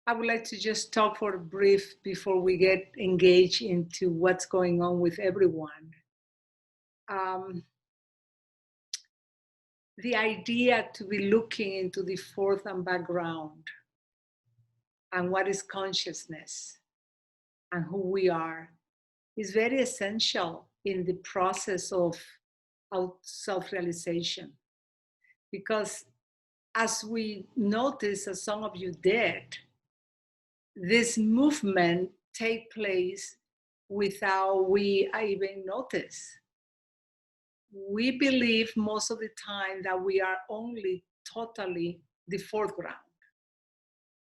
I would like to just talk for a brief before we get engaged into what's going on with everyone. Um, the idea to be looking into the fourth and background and what is consciousness and who we are is very essential in the process of self-realization. Because as we notice, as some of you did, this movement take place without we even notice. We believe most of the time that we are only totally the foreground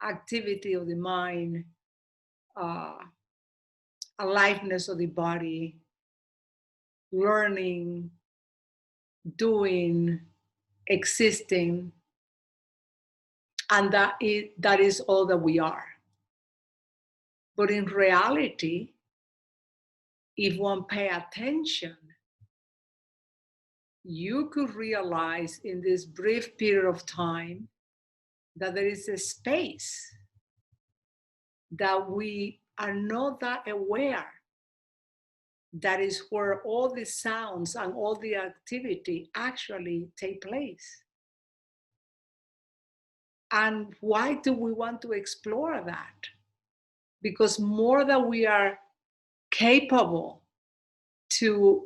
activity of the mind, uh, aliveness of the body, learning, doing, existing, and that is all that we are. But in reality, if one pay attention, you could realize in this brief period of time that there is a space that we are not that aware. That is where all the sounds and all the activity actually take place. And why do we want to explore that? Because more that we are capable to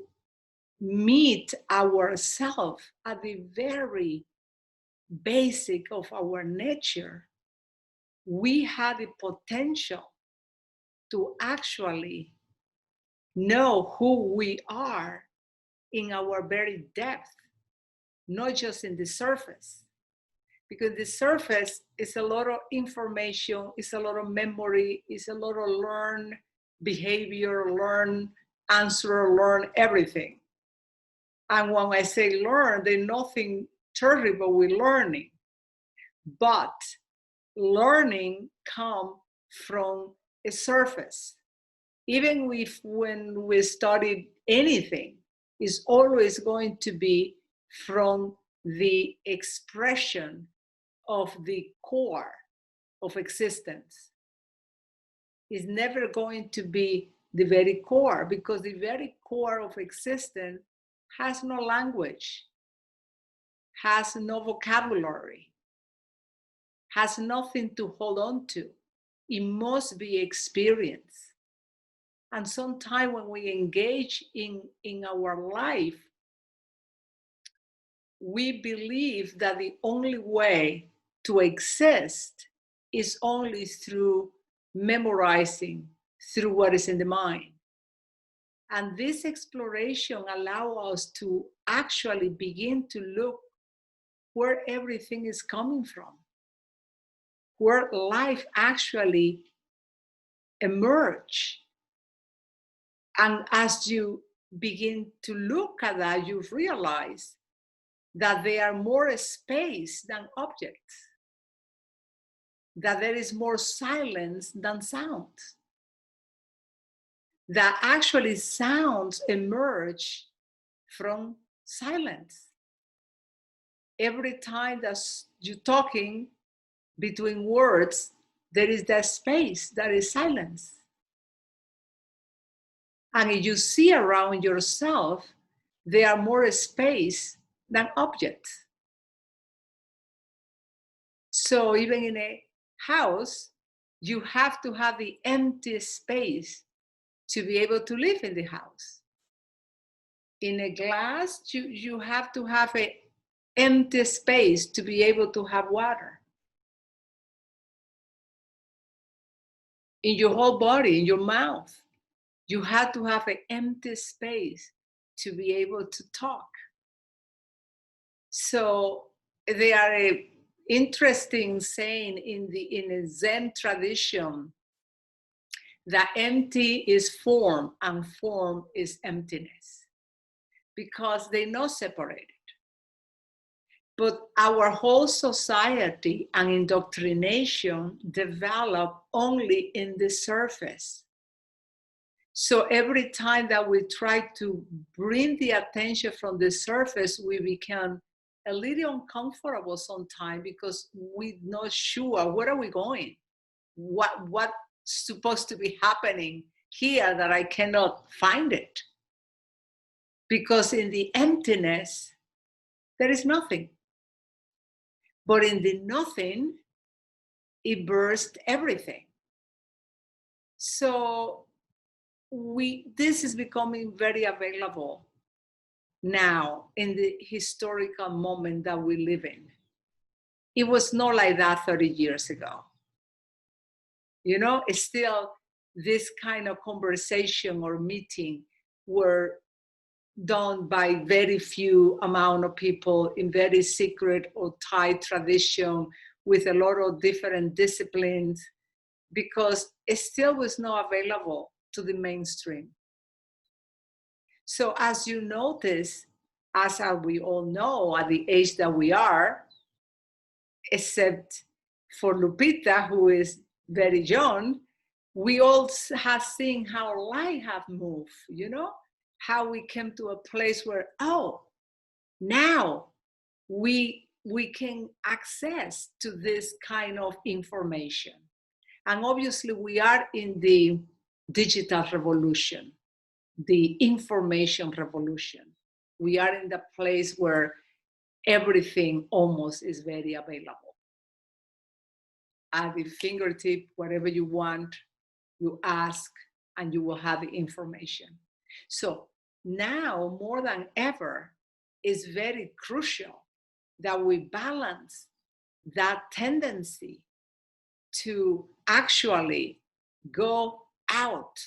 meet ourselves at the very basic of our nature, we have the potential to actually know who we are in our very depth, not just in the surface. Because the surface is a lot of information, it's a lot of memory, it's a lot of learn behavior, learn answer, learn everything. And when I say learn, there's nothing terrible with learning. But learning comes from a surface. Even if when we study anything, it's always going to be from the expression of the core of existence. It's never going to be the very core, because the very core of existence has no language, has no vocabulary, has nothing to hold on to. It must be experienced. And sometimes when we engage in our life, we believe that the only way to exist is only through memorizing, through what is in the mind. And this exploration allows us to actually begin to look where everything is coming from, where life actually emerges. And as you begin to look at that, you realize that they are more space than objects, that there is more silence than sound, that actually sounds emerge from silence. Every time that you're talking between words, there is that space, that is silence. And if you see around yourself, there are more space than objects. So even in a house, you have to have the empty space to be able to live in the house. In a glass, you have to have an empty space to be able to have water. In your whole body, in your mouth, you have to have an empty space to be able to talk. So there are a interesting saying in a Zen tradition that empty is form and form is emptiness, because they're not separated. But our whole society and indoctrination develop only in the surface. So every time that we try to bring the attention from the surface, we become a little uncomfortable sometimes, because we're not sure where are we going. what's supposed to be happening here that I cannot find it? Because in the emptiness, there is nothing. But in the nothing, it bursts everything. So this is becoming very available now in the historical moment that we live in. It was not like that 30 years ago. You know, it's still this kind of conversation or meeting were done by very few amount of people in very secret or tight tradition with a lot of different disciplines, because it still was not available to the mainstream. So as you notice, as we all know at the age that we are, except for Lupita, who is very young, we all have seen how life have moved, you know, how we came to a place where, oh, now we can access to this kind of information. And obviously we are in the digital revolution, the information revolution. We are in the place where everything almost is very available. At the fingertip, whatever you want, you ask, and you will have the information. So now, more than ever, it's very crucial that we balance that tendency to actually go out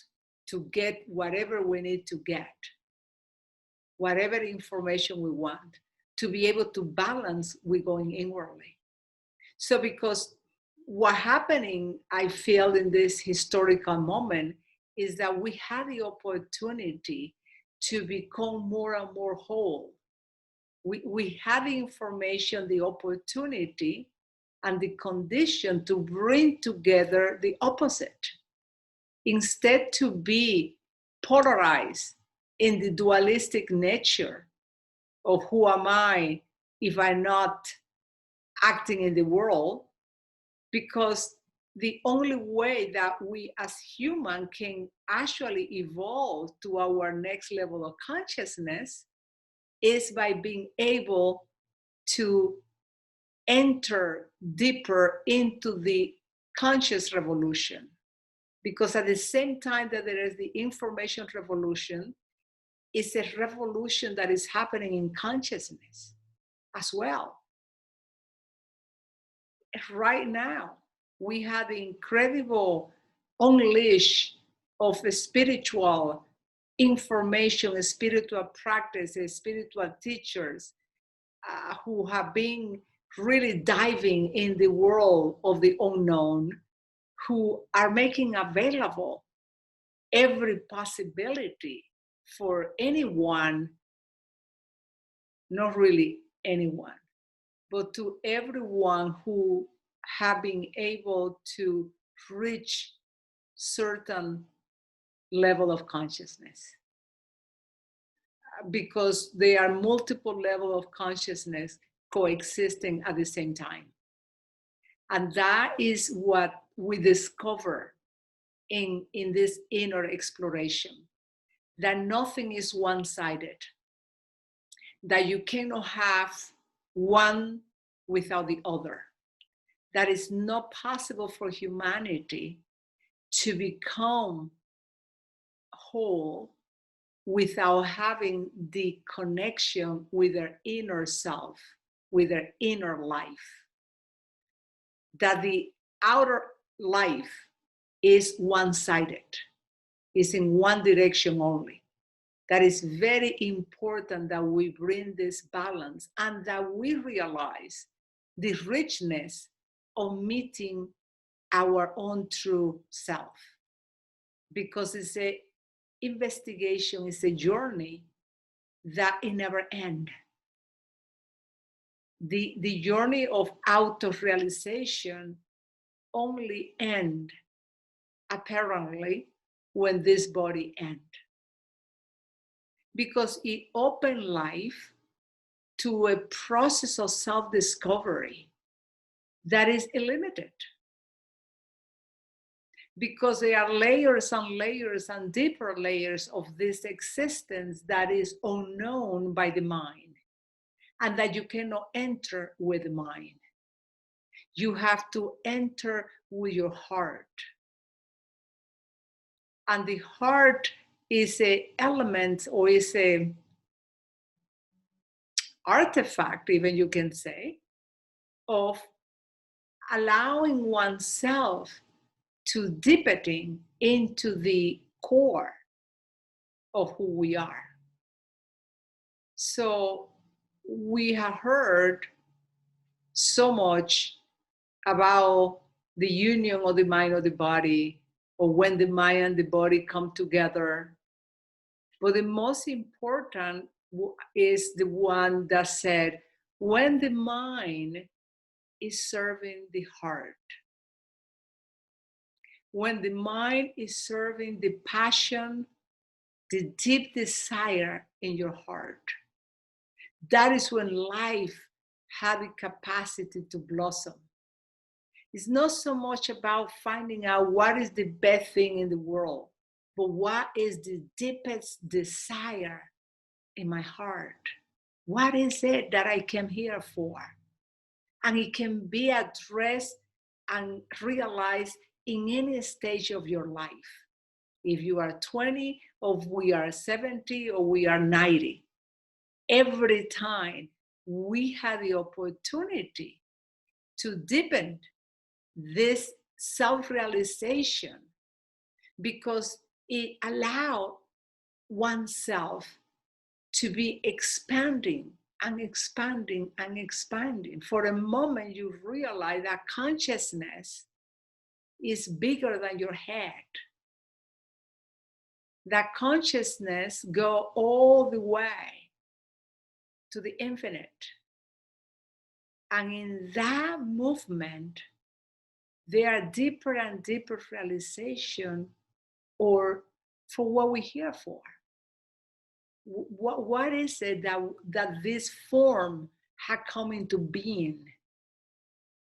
to get whatever we need to get, whatever information we want, to be able to balance with going inwardly. So because what happening, I feel, in this historical moment is that we had the opportunity to become more and more whole. We had the information, the opportunity, and the condition to bring together the opposite. Instead to be polarized in the dualistic nature of who am I if I'm not acting in the world, because the only way that we as human can actually evolve to our next level of consciousness is by being able to enter deeper into the conscious revolution. Because at the same time that there is the information revolution, it's a revolution that is happening in consciousness as well. Right now, we have the incredible unleash of spiritual information, spiritual practices, spiritual teachers who have been really diving in the world of the unknown, who are making available every possibility for anyone, not really anyone, but to everyone who have been able to reach certain level of consciousness. Because there are multiple levels of consciousness coexisting at the same time. And that is what we discover in this inner exploration, that nothing is one-sided, that you cannot have one without the other, that it's not possible for humanity to become whole without having the connection with their inner self, with their inner life. That the outer life is one-sided, is in one direction only. That is very important that we bring this balance and that we realize the richness of meeting our own true self. Because it's an investigation, it's a journey that it never ends. The journey of auto-realization only ends, apparently, when this body ends. Because it opens life to a process of self-discovery that is illimited. because there are layers and layers and deeper layers of this existence that is unknown by the mind, and that you cannot enter with the mind. You have to enter with your heart. And the heart is an element, or is a artifact, even you can say, of allowing oneself to deepen into the core of who we are. So we have heard so much about the union of the mind or the body, or when the mind and the body come together. But the most important is the one that said, when the mind is serving the heart, when the mind is serving the passion, the deep desire in your heart, that is when life has the capacity to blossom. It's not so much about finding out what is the best thing in the world, but what is the deepest desire in my heart? What is it that I came here for? And it can be addressed and realized in any stage of your life. If you are 20, or we are 70, or we are 90, every time we have the opportunity to deepen this self-realization, because it allows oneself to be expanding and expanding and expanding. For a moment, you realize that consciousness is bigger than your head. That consciousness goes all the way to the infinite. And in that movement, there are deeper and deeper realization, or for what we're here for. What is it that this form had come into being?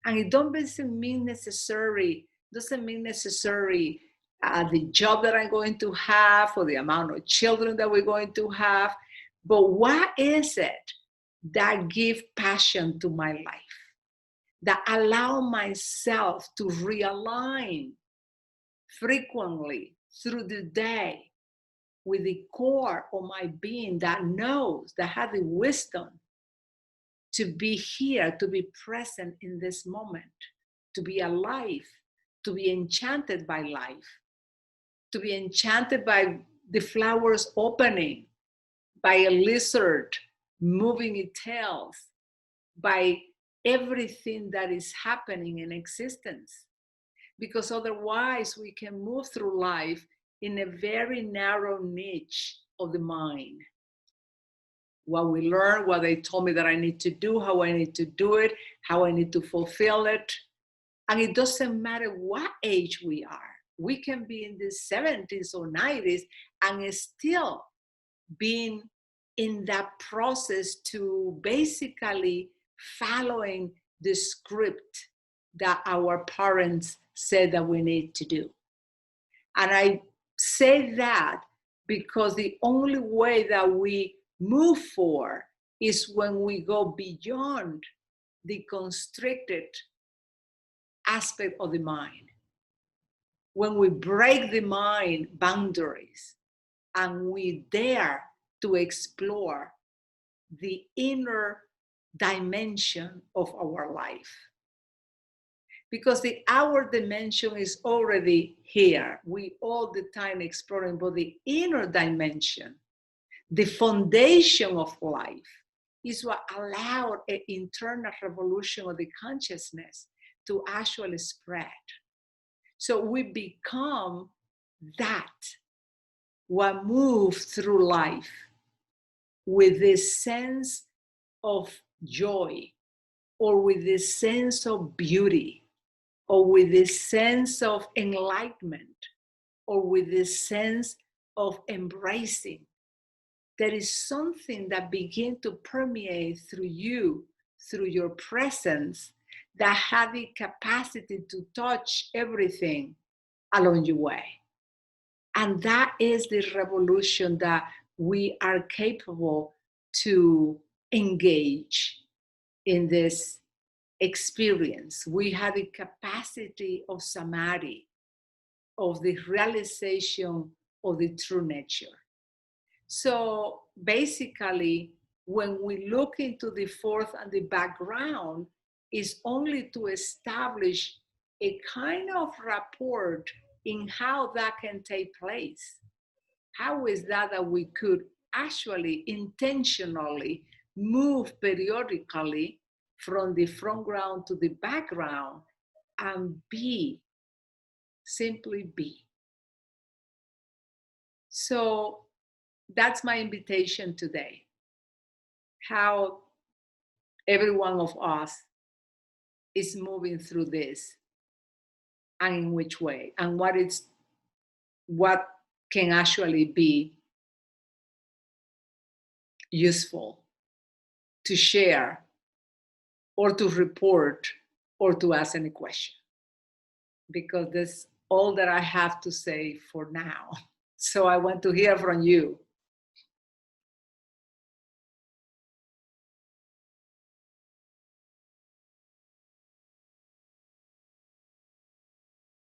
And it doesn't mean necessary the job that I'm going to have, or the amount of children that we're going to have, but what is it that gives passion to my life, that allow myself to realign frequently through the day with the core of my being, that knows, that has the wisdom to be here, to be present in this moment, to be alive, to be enchanted by life, to be enchanted by the flowers opening, by a lizard moving its tails, by everything that is happening in existence. Because otherwise we can move through life in a very narrow niche of the mind. What we learn, what they told me that I need to do, how I need to do it, how I need to fulfill it. And it doesn't matter what age we are. We can be in the 70s or 90s and still being in that process to basically following the script that our parents said that we need to do. And I say that because the only way that we move forward is when we go beyond the constricted aspect of the mind. When we break the mind boundaries and we dare to explore the inner dimension of our life. Because the outer dimension is already here. We all the time exploring, but the inner dimension, the foundation of life, is what allowed an internal revolution of the consciousness to actually spread. So we become that, what moves through life with this sense of joy, or with this sense of beauty, or with this sense of enlightenment, or with this sense of embracing. There is something that begins to permeate through you, through your presence, that has the capacity to touch everything along your way. And that is the revolution that we are capable to engage in this experience. We have the capacity of samadhi, of the realization of the true nature. So basically, when we look into the fourth and the background, is only to establish a kind of rapport in how that can take place. How is that we could actually intentionally move periodically from the front ground to the background and be, simply be. So that's my invitation today. How every one of us is moving through this, and in which way, and what can actually be useful to share or to report or to ask any question, because that's all that I have to say for now. So I want to hear from you.